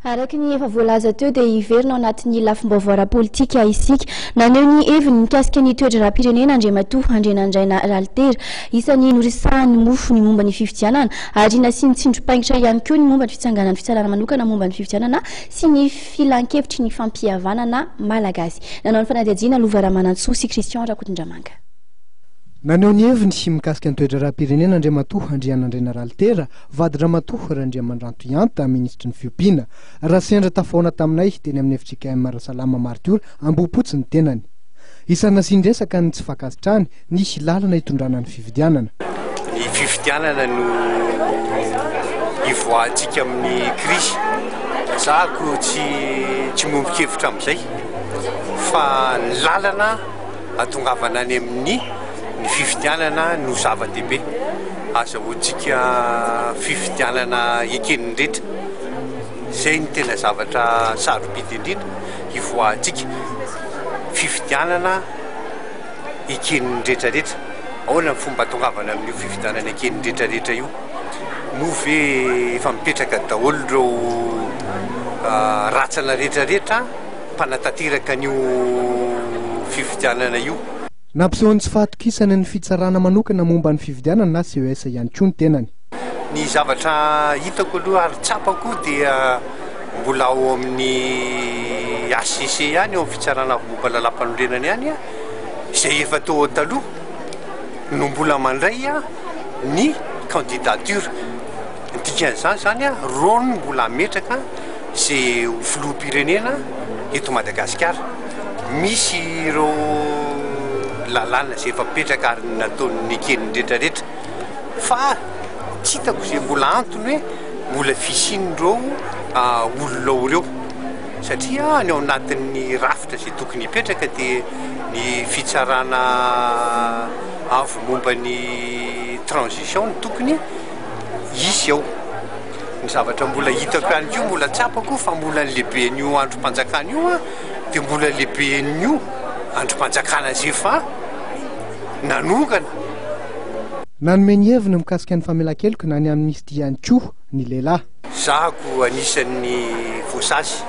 Araky ny efa voalaza teo dia iverina ao anatin'ny lafim-baovao ara-politika isika naneho ny heviny mikasika ny toetra rahapirenena Andriamatoa Andrianandraina Ralitera isan'ny noresahan'ny mofo ny momba ny fifidianana ary nasiany tsindrom-paingitra ihany koa ny momba ny fitsanganan'ny fitsarana manokana momba ny fifidianana sy ny filan-kevitry ny fampihavanana malagasy. Nanao ny fanadihadiana Lova Ramanantsoa sy Christian Rakotondramanga. Naneho ny heviny sy mikasika ny toetra rahapirenena Andriamatoa Andrianandraina Ralitera vady Ramatoa Randriamandranto Ianta ministra ny fiompiana raha sendra tafaona taminay teny amin'ny efitrika Marasalama Martiora Ambohipotsy ny tenany. Isana sindresaka ny tsy fakasitrany nisy lalana hitondrana ny fifidianana. Ny fifidianana no ivoahantsika amin'ny krisy. Zako tsy mombon-kevitra amin'izay fa ny lalana atongavana any amin'ny ny fifidianana no zava-dehibe. Azahoantsika fifidianana ekenindretra. Zay ny tena zavatra sarobidy indrindra ivoahantsika fifidianana ekenindretraretra. Ahoana ny fomba atongavana amin'io fifidianana ekenindretraretra io? No ve efa mipetraka daholo ireo ratsana rehetraretra mpanatanteraka an'io fifidianana io. Nampisehoany tsy fahatokisana ny fitsarana manokana momba ny fifidianana na CES ihany koa ny tenany. Ny zavatra hitako aloha ary tsapako dia mbola ao amin'ny ACC ihany ao amin'ny fitsarana momba lalam-panorenana ihany izay efa tao taloha no mbola mandray ny candidature. Dikan'izany zany rony mbola metraka izay ho filoham-pirenena eto Madagasikara. Misy ireo lalàna izay efa mipetraka ary nataon'ny ekenindretraretra fa tsy hitako izay mbola antony hoe mbola fisian'ireo olona ireo satria ny ao anatin'ny rafitra izay tokony hipetraka dia ny fitsarana avy momba ny transition ny tokony isy ao. Ny zavatra mbola hitako ihany koa mbola tsapako fa mbola ny lehibe n'io androm-panjakana io dia mbola lehibe n'io androm-panjakana izay fa nanongana. Nanome ny heviny mikasika ny famelan-keloka na ny amnistia ihany koa ny lehilahy. Zako anisan'ny voasasy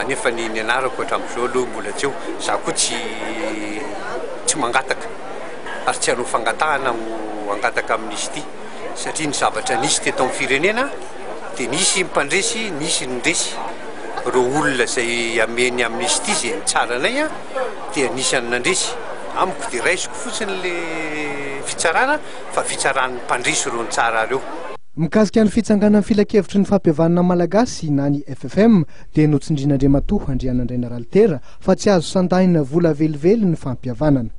anefa ny anarako hatramin'izao aloha mbola tsy eo. Za koa tsy mangataka ary tsy hanao fangatahana ho angataka amnistia satria ny zavatra nisy teto amin'ny firenena dia nisy mpandresy nisy nindresy. Ireo olona izay ameny amnistia izay tsara anay dia nisy any nandresy. Amiko dia raisiko fotsiny le fitsarana fa fitsaran'ny mpandresy ireo ny tsara ireo. Mikasika ny fitsanganan'ny filan-kevitry ny fampihavanana malagasy na ny FFM dia notsindrian'Andriamatoa Andrianandraina Ralitera fa tsy azo sandahina vola velively ny fampihavanana.